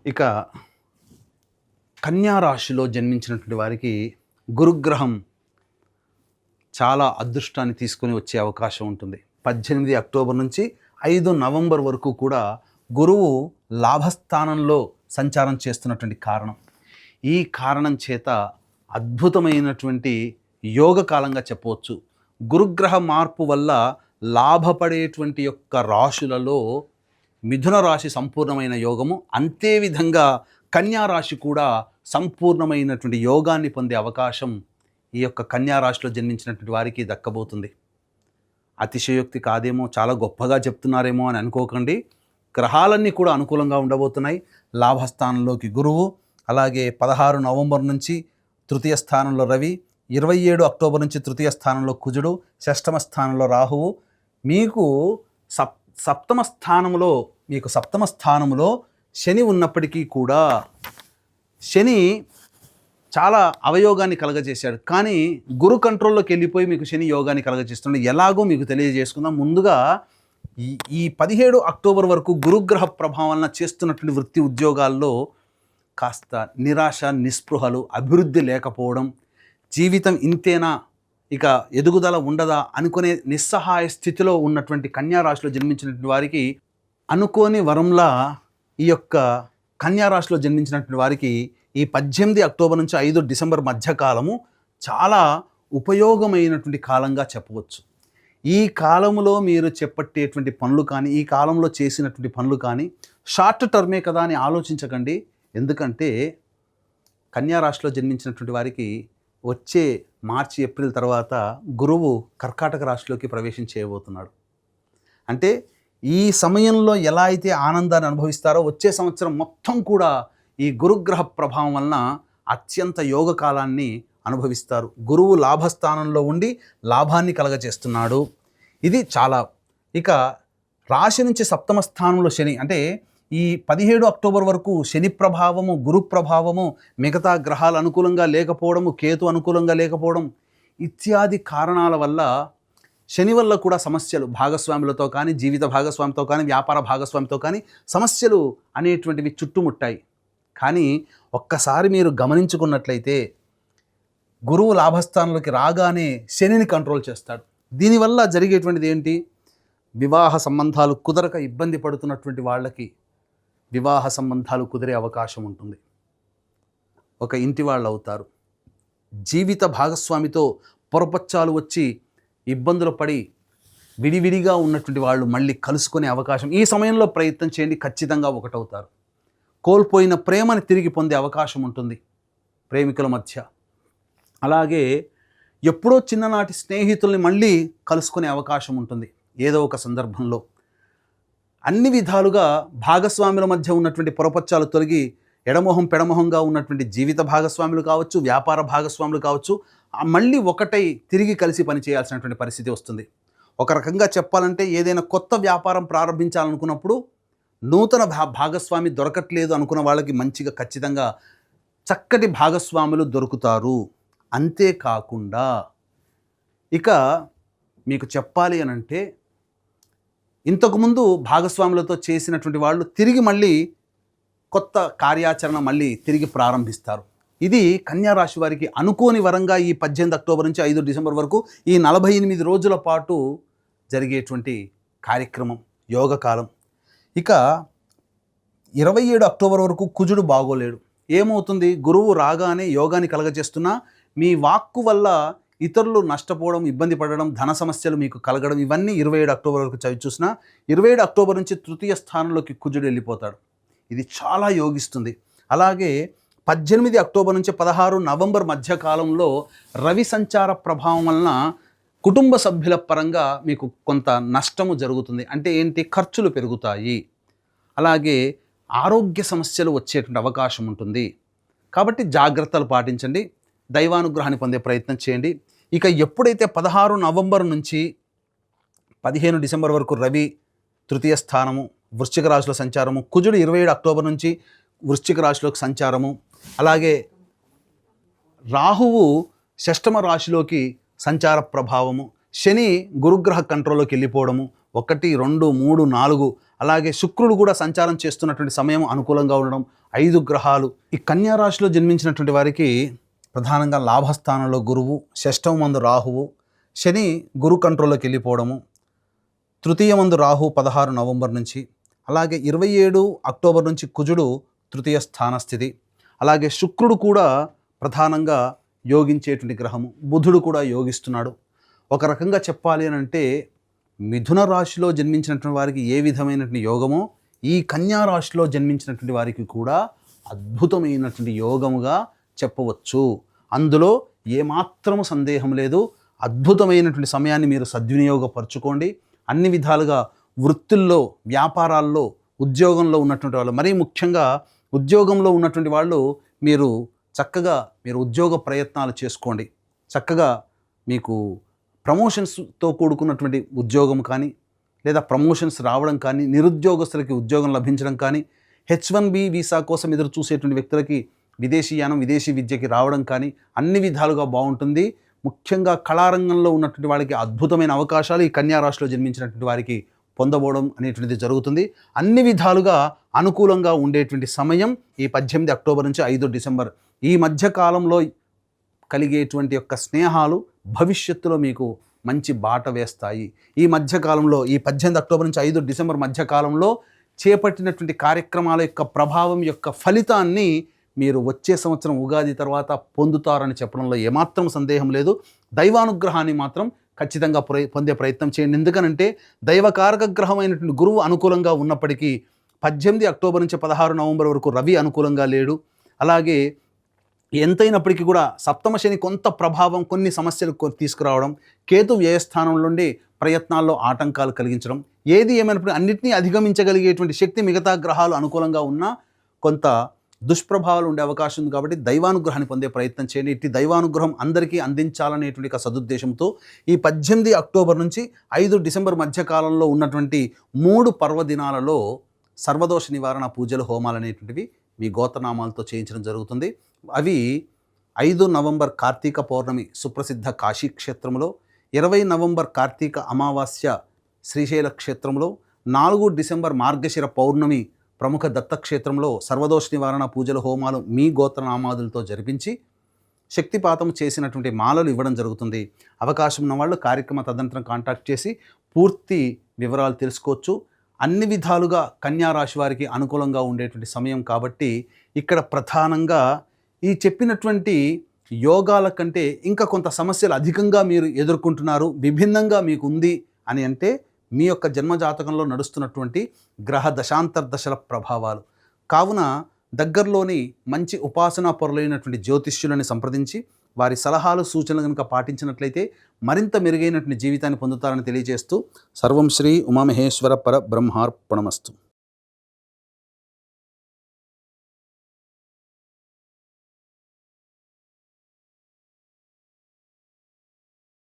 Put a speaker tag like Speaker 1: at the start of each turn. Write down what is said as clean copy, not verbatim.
Speaker 1: ఇక కన్యా రాశిలో జన్మించినటువంటి వారికి గురుగ్రహం చాలా అదృష్టాన్ని తీసుకొని వచ్చే అవకాశం ఉంటుంది. 18 అక్టోబర్ నుంచి 5 నవంబర్ వరకు కూడా గురువు లాభస్థానంలో సంచారం చేస్తున్నటువంటి కారణం. ఈ కారణం చేత అద్భుతమైనటువంటి యోగ కాలంగా చెప్పవచ్చు. గురుగ్రహ మార్పు వల్ల లాభపడేటువంటి యొక్క రాశులలో మిథున రాశి సంపూర్ణమైన యోగము, అంతే విధంగా కన్యా రాశి కూడా సంపూర్ణమైనటువంటి యోగాన్ని పొందే అవకాశం ఈ యొక్క కన్యా రాశిలో జన్మించినటువంటి వారికి దక్కబోతుంది. అతిశయోక్తి కాదేమో, చాలా గొప్పగా చెప్తున్నారేమో అని అనుకోకండి. గ్రహాలన్నీ కూడా అనుకూలంగా ఉండబోతున్నాయి. లాభస్థానంలోకి గురువు, అలాగే 16 నవంబర్ నుంచి తృతీయ స్థానంలో రవి, 27 అక్టోబర్ నుంచి తృతీయ స్థానంలో కుజుడు, షష్టమ స్థానంలో రాహువు. మీకు సప్తమ స్థానంలో శని ఉన్నప్పటికీ కూడా శని చాలా అవయోగాన్ని కలగజేశాడు. కానీ గురు కంట్రోల్లోకి వెళ్ళిపోయి మీకు శని యోగాన్ని కలగజేస్తున్నాడు. ఎలాగో మీకు తెలియజేసుకుందాం. ముందుగా ఈ 17 అక్టోబర్ వరకు గురుగ్రహ ప్రభావం వలన చేస్తున్నటువంటి వృత్తి ఉద్యోగాల్లో కాస్త నిరాశ, నిస్పృహలు, అభివృద్ధి లేకపోవడం, జీవితం ఇంతేనా, ఇక ఎదుగుదల ఉండదా అనుకునే నిస్సహాయ స్థితిలో ఉన్నటువంటి కన్యా రాశిలో జన్మించినటువంటి వారికి అనుకోని వరంలా ఈ యొక్క కన్యా రాశిలో జన్మించినటువంటి వారికి ఈ 18 అక్టోబర్ నుంచి 5 డిసెంబర్ మధ్యకాలము చాలా ఉపయోగమైనటువంటి కాలంగా చెప్పవచ్చు. ఈ కాలంలో మీరు చేపట్టేటువంటి పనులు కానీ, ఈ కాలంలో చేసినటువంటి పనులు కానీ షార్ట్ టర్మే కదా అని ఆలోచించకండి. ఎందుకంటే కన్యా రాశిలో జన్మించినటువంటి వారికి వచ్చే మార్చి, ఏప్రిల్ తర్వాత గురువు కర్కాటక రాశిలోకి ప్రవేశం చేయబోతున్నాడు. అంటే ఈ సమయంలో ఎలా అయితే ఆనందాన్ని అనుభవిస్తారో వచ్చే సంవత్సరం మొత్తం కూడా ఈ గురుగ్రహ ప్రభావం వలన అత్యంత యోగ కాలాన్ని అనుభవిస్తారు. గురువు లాభస్థానంలో ఉండి లాభాన్ని కలగజేస్తున్నాడు. ఇది చాలా. ఇక రాశి నుంచి సప్తమ స్థానంలో శని, అంటే ఈ 17 అక్టోబర్ వరకు శని ప్రభావము, గురు ప్రభావము, మిగతా గ్రహాలు అనుకూలంగా లేకపోవడము, కేతు అనుకూలంగా లేకపోవడం ఇత్యాది కారణాల వల్ల శని వల్ల కూడా సమస్యలు భాగస్వాములతో కానీ, జీవిత భాగస్వామితో కానీ, వ్యాపార భాగస్వామితో కానీ సమస్యలు అనేటువంటివి చుట్టుముట్టాయి. కానీ ఒక్కసారి మీరు గమనించుకున్నట్లయితే గురువు లాభస్థానంలోకి రాగానే శనిని కంట్రోల్ చేస్తాడు. దీనివల్ల జరిగేటువంటిది ఏంటి? వివాహ సంబంధాలు కుదరక ఇబ్బంది పడుతున్నటువంటి వాళ్ళకి వివాహ సంబంధాలు కుదిరే అవకాశం ఉంటుంది. ఒక ఇంటి వాళ్ళు అవుతారు. జీవిత భాగస్వామితో పొరపచ్చాలు వచ్చి ఇబ్బందులు పడి విడివిడిగా ఉన్నటువంటి వాళ్ళు మళ్ళీ కలుసుకునే అవకాశం ఈ సమయంలో ప్రయత్నం చేయండి, ఖచ్చితంగా ఒకటవుతారు. కోల్పోయిన ప్రేమని తిరిగి పొందే అవకాశం ఉంటుంది ప్రేమికుల మధ్య. అలాగే ఎప్పుడో చిన్ననాటి స్నేహితుల్ని మళ్ళీ కలుసుకునే అవకాశం ఉంటుంది ఏదో ఒక సందర్భంలో. అన్ని విధాలుగా భాగస్వాముల మధ్య ఉన్నటువంటి పొరపచ్చాలు తొలగి ఎడమొహం పెడమొహంగా ఉన్నటువంటి జీవిత భాగస్వాములు కావచ్చు, వ్యాపార భాగస్వాములు కావచ్చు, మళ్ళీ ఒకటై తిరిగి కలిసి పనిచేయాల్సినటువంటి పరిస్థితి వస్తుంది. ఒక రకంగా చెప్పాలంటే ఏదైనా కొత్త వ్యాపారం ప్రారంభించాలనుకున్నప్పుడు నూతన భాగస్వామి దొరకట్లేదు అనుకున్న వాళ్ళకి మంచిగా ఖచ్చితంగా చక్కటి భాగస్వాములు దొరుకుతారు. అంతేకాకుండా ఇక మీకు చెప్పాలి అనంటే ఇంతకుముందు భాగస్వాములతో చేసినటువంటి వాళ్ళు తిరిగి మళ్ళీ కొత్త కార్యాచరణ మళ్ళీ తిరిగి ప్రారంభిస్తారు. ఇది కన్యా రాశి వారికి అనుకోని వరంగా ఈ 18 అక్టోబర్ నుంచి 5 డిసెంబర్ వరకు ఈ 48 రోజుల పాటు జరిగేటువంటి కార్యక్రమం, యోగకాలం. ఇక 27 అక్టోబర్ వరకు కుజుడు బాగోలేడు. ఏమవుతుంది? గురువు రాగానే యోగాన్ని కలగజేస్తున్నా మీ వాక్కు వల్ల ఇతరులు నష్టపోవడం, ఇబ్బంది పడడం, ధన సమస్యలు మీకు కలగడం, ఇవన్నీ 27 అక్టోబర్ వరకు చవి చూసినా 27 అక్టోబర్ నుంచి తృతీయ స్థానంలోకి కుజుడు వెళ్ళిపోతాడు. ఇది చాలా యోగిస్తుంది. అలాగే 18 అక్టోబర్ నుంచి 16 నవంబర్ మధ్యకాలంలో రవి సంచార ప్రభావం వలన కుటుంబ సభ్యుల పరంగా మీకు కొంత నష్టము జరుగుతుంది. అంటే ఏంటి? ఖర్చులు పెరుగుతాయి. అలాగే ఆరోగ్య సమస్యలు వచ్చేటువంటి అవకాశం ఉంటుంది. కాబట్టి జాగ్రత్తలు పాటించండి, దైవానుగ్రహాన్ని పొందే ప్రయత్నం చేయండి. ఇక ఎప్పుడైతే 16 నవంబర్ నుంచి 15 డిసెంబర్ వరకు రవి తృతీయ స్థానము, వృశ్చిక రాశిలో సంచారము, కుజుడు 27 అక్టోబర్ నుంచి వృశ్చిక రాశిలోకి సంచారము, అలాగే రాహువు షష్టమ రాశిలోకి సంచార ప్రభావము, శని గురుగ్రహ కంట్రోల్లోకి వెళ్ళిపోవడము 1, 2, 3, 4 అలాగే శుక్రుడు కూడా సంచారం చేస్తున్నటువంటి సమయం అనుకూలంగా ఉండడం 5 గ్రహాలు. ఈ కన్యా రాశిలో జన్మించినటువంటి వారికి ప్రధానంగా లాభస్థానంలో గురువు, షష్టమందు రాహువు, శని గురు కంట్రోల్లోకి వెళ్ళిపోవడము, తృతీయమందు రాహు 16 నవంబర్ నుంచి, అలాగే 27 అక్టోబర్ నుంచి కుజుడు తృతీయ స్థానస్థితి, అలాగే శుక్రుడు కూడా ప్రధానంగా యోగించేటువంటి గ్రహము, బుధుడు కూడా యోగిస్తున్నాడు. ఒక రకంగా చెప్పాలి అని అంటే మిథున రాశిలో జన్మించినటువంటి వారికి ఏ విధమైనటువంటి యోగమో ఈ కన్యా రాశిలో జన్మించినటువంటి వారికి కూడా అద్భుతమైనటువంటి యోగముగా చెప్పవచ్చు. అందులో ఏమాత్రము సందేహం లేదు. అద్భుతమైనటువంటి సమయాన్ని మీరు సద్వినియోగపరచుకోండి. అన్ని విధాలుగా వృత్తుల్లో, వ్యాపారాల్లో, ఉద్యోగంలో ఉన్నటువంటి వాళ్ళు, మరీ ముఖ్యంగా ఉద్యోగంలో ఉన్నటువంటి వాళ్ళు మీరు చక్కగా ఉద్యోగ ప్రయత్నాలు చేసుకోండి. చక్కగా మీకు ప్రమోషన్స్తో కూడుకున్నటువంటి ఉద్యోగం కానీ, లేదా ప్రమోషన్స్ రావడం కానీ, నిరుద్యోగస్తులకి ఉద్యోగం లభించడం కానీ, H1B వీసా కోసం ఎదురు చూసేటువంటి వ్యక్తులకి విదేశీయానం, విదేశీ విద్యకి రావడం కానీ అన్ని విధాలుగా బాగుంటుంది. ముఖ్యంగా కళారంగంలో ఉన్నటువంటి వాళ్ళకి అద్భుతమైన అవకాశాలు ఈ కన్యా రాశిలో జన్మించినటువంటి వారికి పొందబోవడం అనేటువంటిది జరుగుతుంది. అన్ని విధాలుగా అనుకూలంగా ఉండేటువంటి సమయం ఈ 18 అక్టోబర్ నుంచి 5 డిసెంబర్ ఈ మధ్య కాలంలో కలిగేటువంటి యొక్క స్నేహాలు భవిష్యత్తులో మీకు మంచి బాట వేస్తాయి. ఈ మధ్యకాలంలో ఈ 18 అక్టోబర్ నుంచి 5 డిసెంబర్ మధ్యకాలంలో చేపట్టినటువంటి కార్యక్రమాల యొక్క ప్రభావం యొక్క ఫలితాన్ని మీరు వచ్చే సంవత్సరం ఉగాది తర్వాత పొందుతారని చెప్పడంలో ఏమాత్రం సందేహం లేదు. దైవానుగ్రహాన్ని మాత్రం ఖచ్చితంగా పొందే ప్రయత్నం చేయండి. ఎందుకనంటే దైవకారక గ్రహం అయినటువంటి గురువు అనుకూలంగా ఉన్నప్పటికీ 18 అక్టోబర్ నుంచి 16 నవంబర్ వరకు రవి అనుకూలంగా లేడు. అలాగే ఎంతైనప్పటికీ కూడా సప్తమ శని కొంత ప్రభావం, కొన్ని సమస్యలు తీసుకురావడం, కేతు వ్యయస్థానం నుండి ప్రయత్నాల్లో ఆటంకాలు కలిగించడం, ఏది ఏమైనప్పుడు అన్నింటినీ అధిగమించగలిగేటువంటి శక్తి మిగతా గ్రహాలు అనుకూలంగా ఉన్నా కొంత దుష్ప్రభావాలు ఉండే అవకాశం ఉంది. కాబట్టి దైవానుగ్రహాన్ని పొందే ప్రయత్నం చేయండి. ఇట్టి దైవానుగ్రహం అందరికీ అందించాలనేటువంటి ఒక సదుద్దేశంతో ఈ 18 అక్టోబర్ నుంచి 5 డిసెంబర్ మధ్యకాలంలో ఉన్నటువంటి 3 పర్వదినాలలో సర్వదోష నివారణ పూజలు, హోమాలు అనేటువంటివి మీ గోత్రనామాలతో చేయించడం జరుగుతుంది. అవి 5 నవంబర్ కార్తీక పౌర్ణమి సుప్రసిద్ధ కాశీ క్షేత్రంలో, 20 నవంబర్ కార్తీక అమావాస్య శ్రీశైల క్షేత్రంలో, 4 డిసెంబర్ మార్గశిర పౌర్ణమి ప్రముఖ దత్తక్షేత్రంలో సర్వదోష నివారణ పూజలు, హోమాలు మీ గోత్రనామాదులతో జరిపించి శక్తిపాతం చేసినటువంటి మాలలు ఇవ్వడం జరుగుతుంది. అవకాశం ఉన్న వాళ్ళు కార్యక్రమ తదనంతరం కాంటాక్ట్ చేసి పూర్తి వివరాలు తెలుసుకోవచ్చు. అన్ని విధాలుగా కన్యా రాశి వారికి అనుకూలంగా ఉండేటువంటి సమయం కాబట్టి ఇక్కడ ప్రధానంగా ఈ చెప్పినటువంటి యోగాల కంటే ఇంకా కొంత సమస్యలు అధికంగా మీరు ఎదుర్కొంటున్నారు, విభిన్నంగా మీకు ఉంది అని అంటే మీ యొక్క జన్మజాతకంలో నడుస్తున్నటువంటి గ్రహ దశాంతర్దశల ప్రభావాలు. కావున దగ్గరలోని మంచి ఉపాసనా పరులైనటువంటి జ్యోతిష్యులని సంప్రదించి వారి సలహాలు, సూచనలు కనుక పాటించినట్లయితే మరింత మెరుగైనటువంటి జీవితాన్ని పొందుతారని తెలియజేస్తూ సర్వం శ్రీ ఉమామహేశ్వర పర బ్రహ్మార్పణమస్తు.